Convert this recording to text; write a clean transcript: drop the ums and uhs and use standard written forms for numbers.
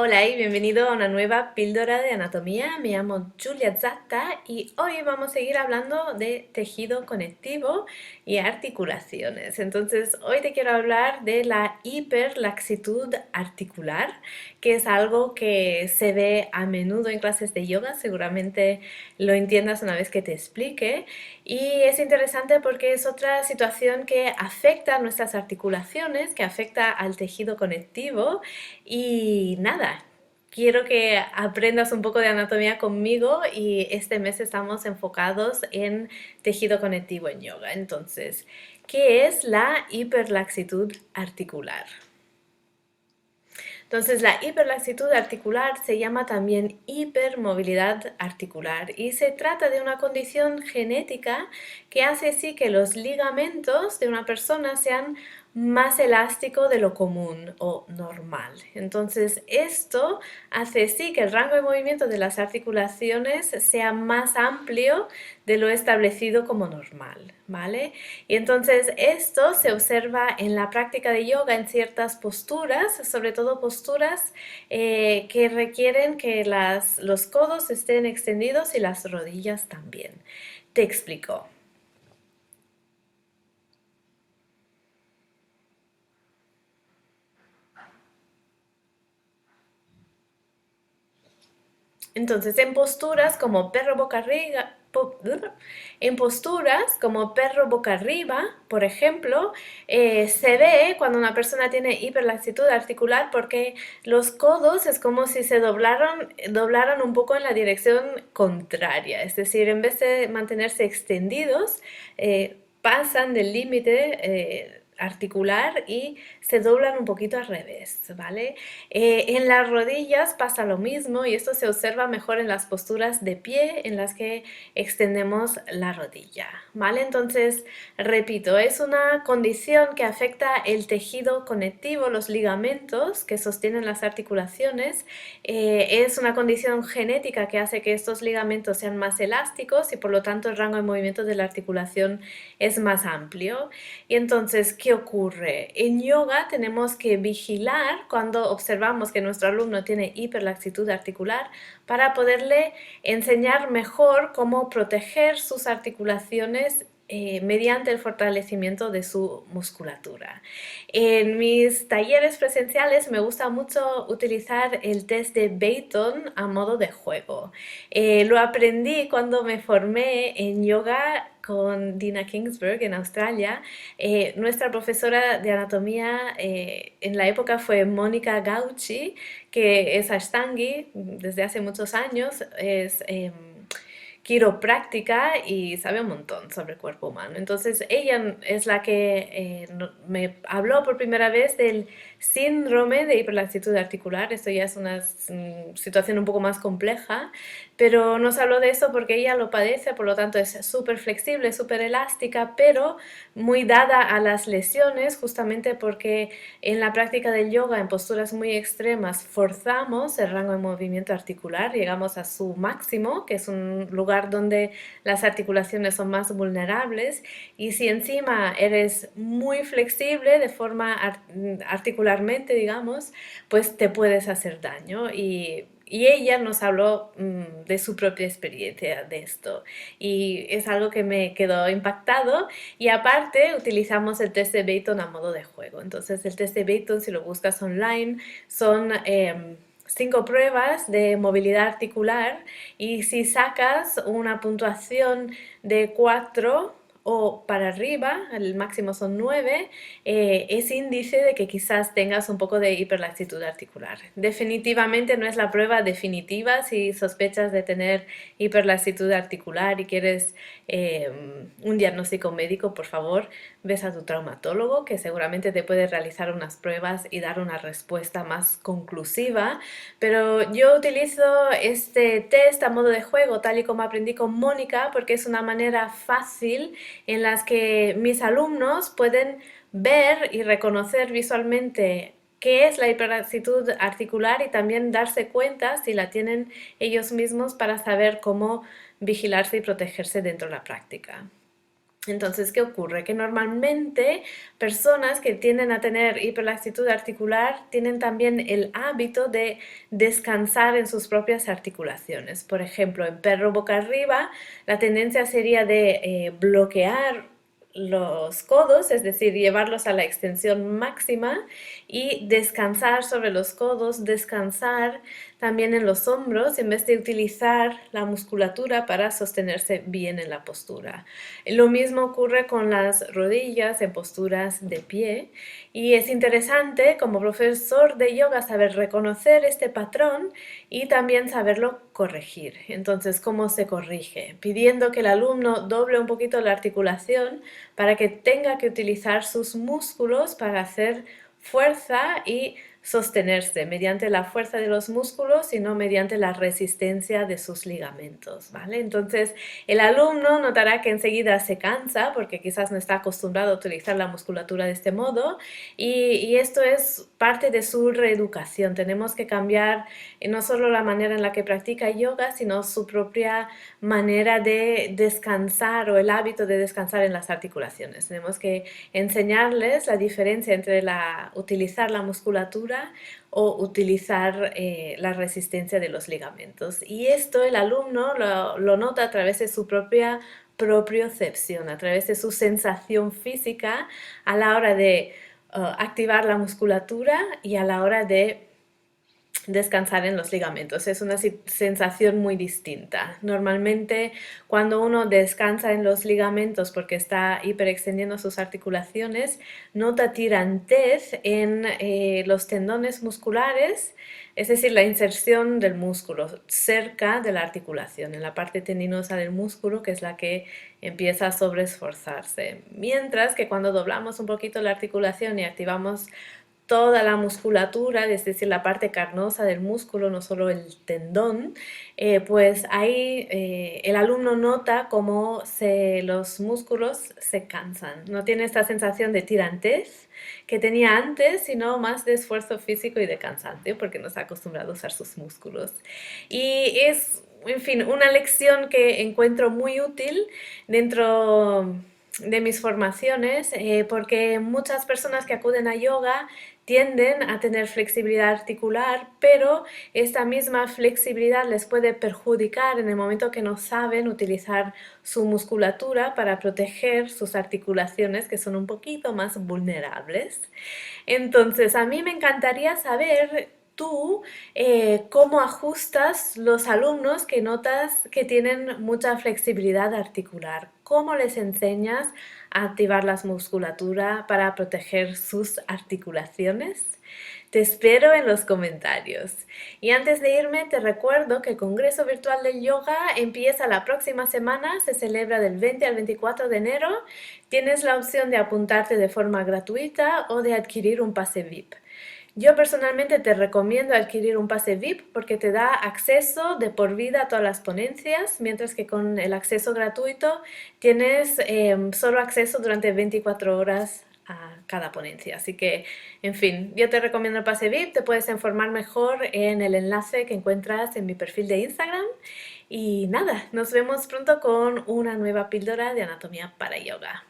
Hola y bienvenido a una nueva píldora de anatomía. Me llamo Giulia Zatta y hoy vamos a seguir hablando de tejido conectivo y articulaciones. Entonces, hoy te quiero hablar de la hiperlaxitud articular, que es algo que se ve a menudo en clases de yoga. Seguramente lo entiendas una vez que te explique. Y es interesante porque es otra situación que afecta a nuestras articulaciones, que afecta al tejido conectivo y nada, quiero que aprendas un poco de anatomía conmigo y este mes estamos enfocados en tejido conectivo en yoga. Entonces, ¿qué es la hiperlaxitud articular? Entonces, la hiperlaxitud articular se llama también hipermovilidad articular y se trata de una condición genética que hace sí que los ligamentos de una persona sean más elásticos de lo común o normal. Entonces, esto hace sí que el rango de movimiento de las articulaciones sea más amplio de lo establecido como normal, ¿vale? Y entonces esto se observa en la práctica de yoga en ciertas posturas, sobre todo posturas que requieren que los codos estén extendidos y las rodillas también. Te explico. Entonces, en posturas como perro boca arriba, en posturas como perro boca arriba, por ejemplo, se ve cuando una persona tiene hiperlaxitud articular porque los codos es como si se doblaran un poco en la dirección contraria, es decir, en vez de mantenerse extendidos, pasan del límite articular y se doblan un poquito al revés, ¿vale? En las rodillas pasa lo mismo y esto se observa mejor en las posturas de pie en las que extendemos la rodilla, ¿vale? Entonces, repito, es una condición que afecta el tejido conectivo, los ligamentos que sostienen las articulaciones. Es una condición genética que hace que estos ligamentos sean más elásticos y por lo tanto el rango de movimiento de la articulación es más amplio. Y entonces, ¿qué ocurre? En yoga tenemos que vigilar cuando observamos que nuestro alumno tiene hiperlaxitud articular para poderle enseñar mejor cómo proteger sus articulaciones mediante el fortalecimiento de su musculatura. En mis talleres presenciales me gusta mucho utilizar el test de Baton a modo de juego. Lo aprendí cuando me formé en yoga con Dina Kingsburg en Australia. Nuestra profesora de anatomía en la época fue Mónica Gauchi, que es Ashtangi desde hace muchos años, es quiropráctica y sabe un montón sobre el cuerpo humano. Entonces ella es la que me habló por primera vez del síndrome de hiperlaxitud articular. Esto ya es una situación un poco más compleja, pero nos habló de eso porque ella lo padece, por lo tanto es súper flexible, súper elástica, pero muy dada a las lesiones, justamente porque en la práctica del yoga, en posturas muy extremas, forzamos el rango de movimiento articular, llegamos a su máximo, que es un lugar donde las articulaciones son más vulnerables, y si encima eres muy flexible de forma articularmente, digamos, pues te puedes hacer daño y ella nos habló de su propia experiencia de esto y es algo que me quedó impactado y aparte utilizamos el test de Baton a modo de juego. Entonces el test de Baton, si lo buscas online, son 5 pruebas de movilidad articular y si sacas una puntuación de 4 o para arriba, el máximo son 9, es índice de que quizás tengas un poco de hiperlaxitud articular. Definitivamente no es la prueba definitiva si sospechas de tener hiperlaxitud articular y quieres eh, un diagnóstico médico, por favor, ves a tu traumatólogo que seguramente te puede realizar unas pruebas y dar una respuesta más conclusiva, pero yo utilizo este test a modo de juego, tal y como aprendí con Mónica, porque es una manera fácil en las que mis alumnos pueden ver y reconocer visualmente qué es la hiperlaxitud articular y también darse cuenta si la tienen ellos mismos para saber cómo vigilarse y protegerse dentro de la práctica. Entonces, ¿qué ocurre? Que normalmente personas que tienden a tener hiperlaxitud articular tienen también el hábito de descansar en sus propias articulaciones. Por ejemplo, en perro boca arriba, la tendencia sería de bloquear los codos, es decir, llevarlos a la extensión máxima y descansar sobre los codos, descansar también en los hombros en vez de utilizar la musculatura para sostenerse bien en la postura. Lo mismo ocurre con las rodillas en posturas de pie y es interesante como profesor de yoga saber reconocer este patrón y también saberlo corregir. Entonces, ¿cómo se corrige? Pidiendo que el alumno doble un poquito la articulación para que tenga que utilizar sus músculos para hacer fuerza y sostenerse mediante la fuerza de los músculos y no mediante la resistencia de sus ligamentos, ¿vale? Entonces, el alumno notará que enseguida se cansa porque quizás no está acostumbrado a utilizar la musculatura de este modo y esto es parte de su reeducación. Tenemos que cambiar no solo la manera en la que practica yoga, sino su propia manera de descansar o el hábito de descansar en las articulaciones. Tenemos que enseñarles la diferencia entre utilizar la musculatura o utilizar la resistencia de los ligamentos. Y esto el alumno lo nota a través de su propia propiocepción, a través de su sensación física a la hora de activar la musculatura y a la hora de descansar en los ligamentos. Es una sensación muy distinta. Normalmente cuando uno descansa en los ligamentos porque está hiperextendiendo sus articulaciones, nota tirantez en los tendones musculares, es decir, la inserción del músculo cerca de la articulación, en la parte tendinosa del músculo, que es la que empieza a sobreesforzarse. Mientras que cuando doblamos un poquito la articulación y activamos toda la musculatura, es decir, la parte carnosa del músculo, no solo el tendón, pues ahí el alumno nota cómo los músculos se cansan. No tiene esta sensación de tirantez que tenía antes, sino más de esfuerzo físico y de cansancio, porque no está acostumbrado a usar sus músculos. Y es, en fin, una lección que encuentro muy útil dentro de mis formaciones, porque muchas personas que acuden a yoga tienden a tener flexibilidad articular, pero esta misma flexibilidad les puede perjudicar en el momento que no saben utilizar su musculatura para proteger sus articulaciones, que son un poquito más vulnerables. Entonces, a mí me encantaría saber tú cómo ajustas los alumnos que notas que tienen mucha flexibilidad articular. ¿Cómo les enseñas a activar la musculatura para proteger sus articulaciones? Te espero en los comentarios. Y antes de irme, te recuerdo que el Congreso Virtual del Yoga empieza la próxima semana, se celebra del 20 al 24 de enero. Tienes la opción de apuntarte de forma gratuita o de adquirir un pase VIP. Yo personalmente te recomiendo adquirir un pase VIP porque te da acceso de por vida a todas las ponencias, mientras que con el acceso gratuito tienes solo acceso durante 24 horas a cada ponencia. Así que, en fin, yo te recomiendo el pase VIP, te puedes informar mejor en el enlace que encuentras en mi perfil de Instagram. Y nada, nos vemos pronto con una nueva píldora de anatomía para yoga.